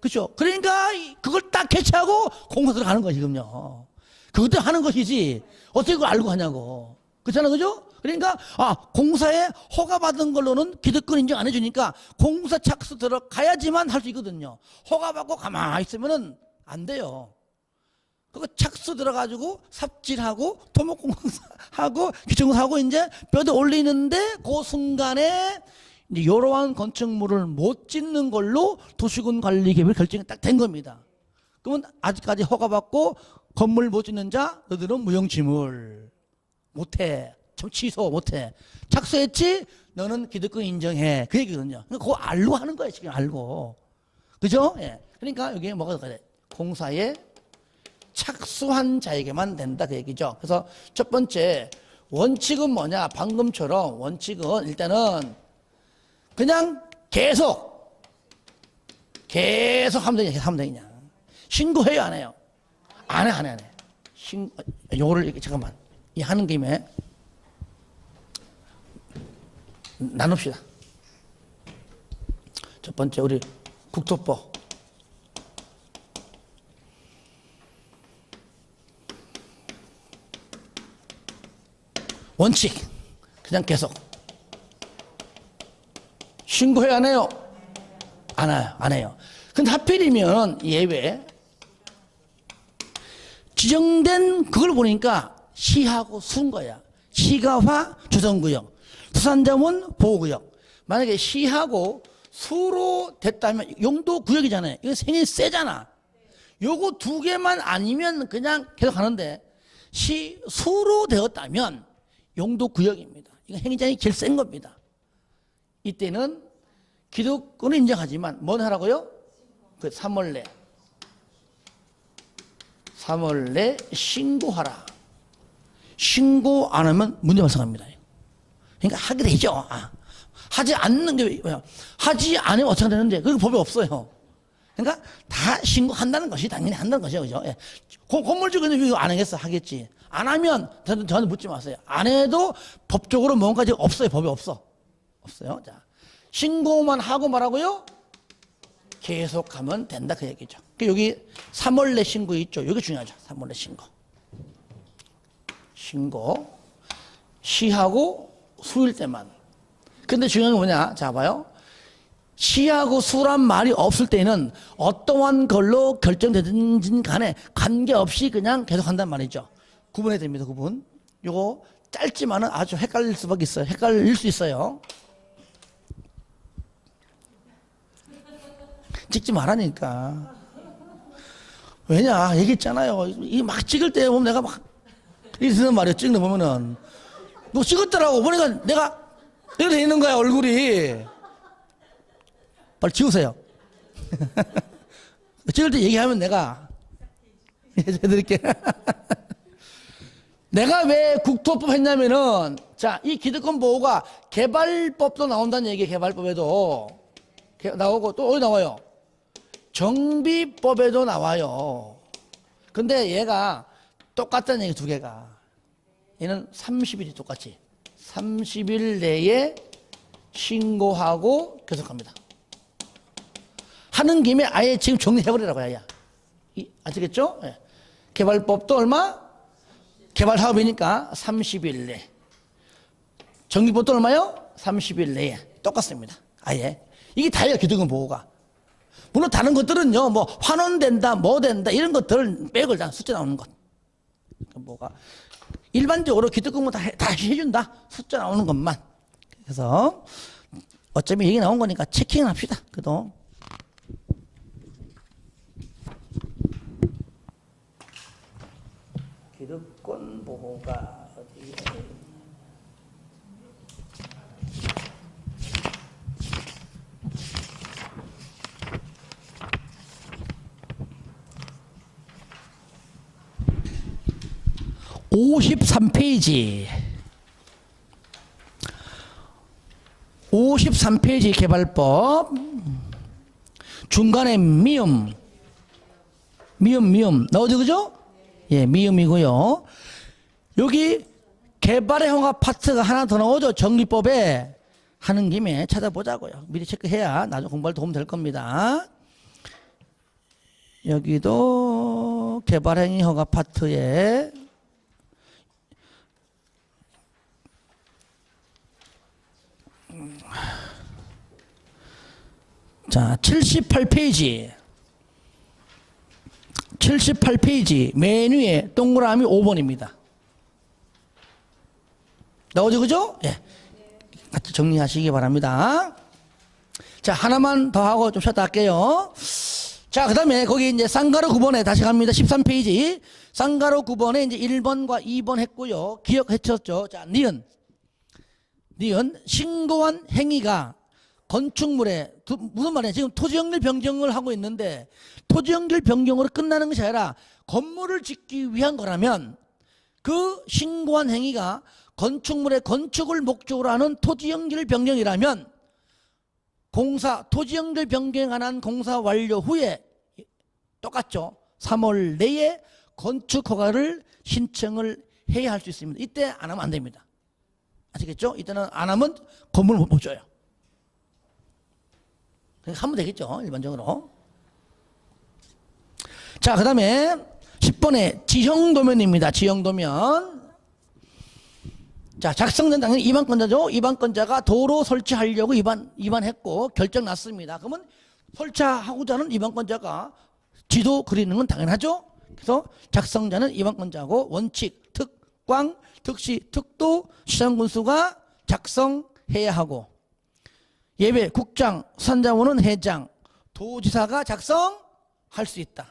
Speaker 1: 그렇죠? 그러니까 그걸 딱 캐치하고 공사 들어가는 거야, 지금요. 그것도 하는 것이지. 어떻게 그걸 알고 하냐고. 그렇잖아, 그죠? 그러니까, 공사에 허가받은 걸로는 기득권 인정 안 해주니까 공사 착수 들어가야지만 할 수 있거든요. 허가받고 가만히 있으면은 안 돼요. 그거 착수 들어가지고 삽질하고 토목공사하고 규정하고 이제 뼈대 올리는데 그 순간에 이제 이러한 건축물을 못 짓는 걸로 도시군 관리 계획 결정이 딱 된 겁니다. 그러면 아직까지 허가받고 건물 못 짓는 자 너들은 무용지물 못해. 취소 못해. 착수했지? 너는 기득권 인정해. 그 얘기거든요. 그거 알고 하는 거예요. 지금 알고. 그죠? 예. 그러니까 여기에 뭐가 들어가야 돼? 공사에 착수한 자에게만 된다. 그 얘기죠. 그래서 첫 번째 원칙은 뭐냐? 방금처럼 원칙은 일단은 그냥 계속 하면 되냐? 계속 하면 되냐? 신고해요? 안 해요? 안 해. 요거를 이렇게 잠깐만. 이 하는 김에 나눕시다. 첫 번째 우리 국토법 원칙 그냥 계속 신고해야 안 해요? 안 해요. 근데 하필이면 예외 지정된 그걸 보니까 시하고 수인 거야. 시가화 조성구역, 수산자원 보호구역. 만약에 시하고 수로 됐다면 용도구역이잖아요. 이거 생이 세잖아. 요거 두 개만 아니면 그냥 계속 하는데 시, 수로 되었다면 용도구역입니다. 이거 행위장이 제일 센 겁니다. 이때는 기득권을 인정하지만 뭔 하라고요? 그 3월 내 신고하라. 신고 안 하면 문제 발생합니다. 그러니까 하게 되죠. 하지 않는 게 뭐야? 하지 않으면 어떻게 되는데 그게 법에 없어요. 그러니까 다 신고한다는 것이 당연히 한다는 것이죠, 그죠? 예. 건물주 근데 이거 안 하겠어? 하겠지. 안 하면 저한테 묻지 마세요. 안 해도 법적으로 뭔가 지금 없어요. 법에 없어요. 자, 신고만 하고 말하고요. 계속하면 된다 그 얘기죠. 여기 3월 내 신고 있죠. 이게 중요하죠. 3월 내 신고 시하고 수일 때만. 근데 중요한 게 뭐냐? 자 봐요. 시하고 수란 말이 없을 때는 어떠한 걸로 결정되든지 간에 관계없이 그냥 계속한단 말이죠. 구분해야 됩니다. 구분. 요거 짧지만은 아주 헷갈릴 수밖에 있어요. 헷갈릴 수 있어요. 찍지 말라니까. 왜냐, 얘기했잖아요. 이 막 찍을 때 보면 내가 막 이렇게 되는 말이에요. 찍는 거 보면은. 너 찍었더라고. 보니까 내가 이렇게 돼 있는 거야, 얼굴이. 빨리 지우세요. 찍을 때 얘기하면 내가 해드릴게. 내가 왜 국토법 했냐면은, 자, 이 기득권 보호가 개발법도 나온다는 얘기예요. 개발법에도 나오고, 또 어디 나와요? 정비법에도 나와요. 근데 얘가 똑같다는 얘기, 두 개가. 얘는 30일이 똑같이 30일 내에 신고하고 계속합니다. 하는 김에 아예 지금 정리해버리라고. 야, 아시겠죠? 예. 개발법도 얼마? 개발 사업이니까 30일 내. 정비법도 얼마요? 30일 내에. 똑같습니다. 아예. 이게 다예요, 기득권 보호가. 물론 다른 것들은요, 뭐 환원된다, 뭐 된다 이런 것들은 빼고 다 숫자 나오는 것. 뭐가 일반적으로 기득권 다 해준다. 숫자 나오는 것만. 그래서 어차피 얘기 나온 거니까 체킹합시다. 그도. 기득권 보호가 어디에? (53페이지) 53페이지 개발법 중간에 미음 나오죠, 그죠? 예, 미음이고요. 여기 개발의 허가 파트가 하나 더 나오죠. 정리법에. 하는 김에 찾아보자고요. 미리 체크해야 나중에 공부할 도움 될 겁니다. 여기도 개발행위 허가 파트에 자, 78페이지 메뉴에 동그라미 5번입니다. 나오죠, 그죠? 예. 같이 정리하시기 바랍니다. 자, 하나만 더 하고 좀 쉬었다 할게요. 자, 그 다음에 거기 이제 쌍가루 9번에 다시 갑니다. 13페이지. 쌍가루 9번에 이제 1번과 2번 했고요. 기억했었죠? 자, 니은. 신고한 행위가 건축물에, 무슨 말이야? 지금 토지연결 변경을 하고 있는데 토지연결 변경으로 끝나는 것이 아니라 건물을 짓기 위한 거라면 그 신고한 행위가 건축물의 건축을 목적으로 하는 토지연결 변경이라면 토지 연결 변경 한 공사 완료 후에 똑같죠. 3월 내에 건축 허가를 신청을 해야 할 수 있습니다. 이때 안 하면 안 됩니다. 아시겠죠? 이때는 안 하면 건물을 못 줘요. 그러니까 하면 되겠죠, 일반적으로. 자, 그 다음에 10번에 지형도면입니다. 지형도면. 자, 작성된 당연히 입안권자죠. 입안권자가 도로 설치하려고 입안했고 결정 났습니다. 그러면 설치하고자 하는 입안권자가 지도 그리는 건 당연하죠. 그래서 작성자는 입안권자고 원칙, 특광, 특시, 특도, 시장군수가 작성해야 하고 예배, 국장, 수산자원은 회장, 도지사가 작성할 수 있다.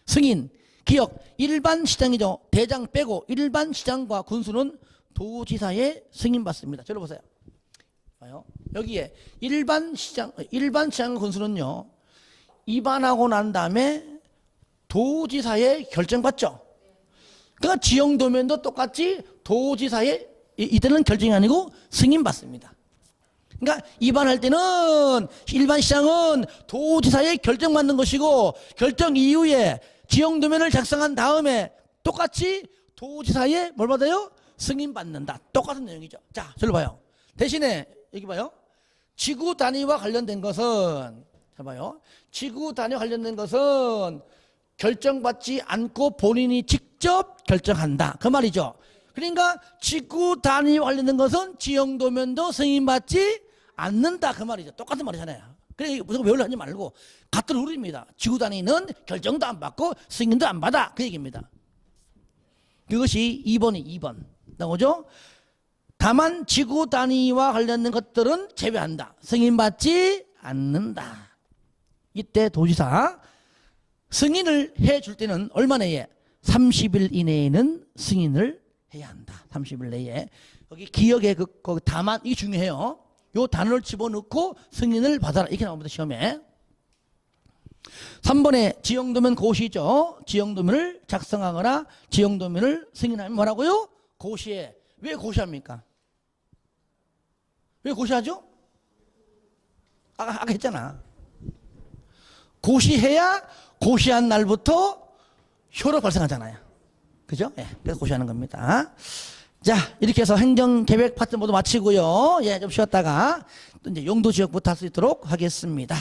Speaker 1: 승인, 기억, 일반 시장이죠. 대장 빼고 일반 시장과 군수는 도지사의 승인받습니다. 저를 보세요. 봐요. 여기에 일반 시장 군수는요, 입안하고 난 다음에 도지사의 결정받죠. 그러니까 지형도면도 똑같이 도지사의, 이때는 결정이 아니고 승인받습니다. 그러니까 입안할 때는 일반 시장은 도지사의 결정받는 것이고 결정 이후에 지형도면을 작성한 다음에 똑같이 도지사의 뭘 받아요? 승인받는다. 똑같은 내용이죠. 자, 저를 봐요. 대신에 여기 봐요. 지구 단위와 관련된 것은, 자 봐요. 지구 단위와 관련된 것은 결정받지 않고 본인이 직접 결정한다. 그 말이죠. 그러니까 지구 단위와 관련된 것은 지형도면도 승인받지 않는다. 그 말이죠. 똑같은 말이잖아요. 그래, 무조건 외우려 하지 말고 같은 룰입니다. 지구 단위는 결정도 안 받고 승인도 안 받아. 그 얘기입니다. 그것이 2번. 나오죠? 다만 지구 단위와 관련된 것들은 제외한다. 승인받지 않는다. 이때 도지사 승인을 해줄 때는 얼마 내에? 30일 이내에는 승인을 해야 한다. 30일 내에. 여기 기억에 그 다만, 이게 중요해요. 요 단어를 집어넣고 승인을 받아라. 이렇게 나옵니다, 시험에. 3번에 지형도면 고시죠. 지형도면을 작성하거나 지형도면을 승인하면 뭐라고요? 고시해. 왜 고시합니까? 왜 고시하죠? 아까 했잖아. 고시해야 고시한 날부터 효력 발생하잖아요. 그죠? 예, 그래서 고시하는 겁니다. 자, 이렇게 해서 행정계획 파트 모두 마치고요. 예, 좀 쉬었다가 또 이제 용도 지역부터 할 수 있도록 하겠습니다.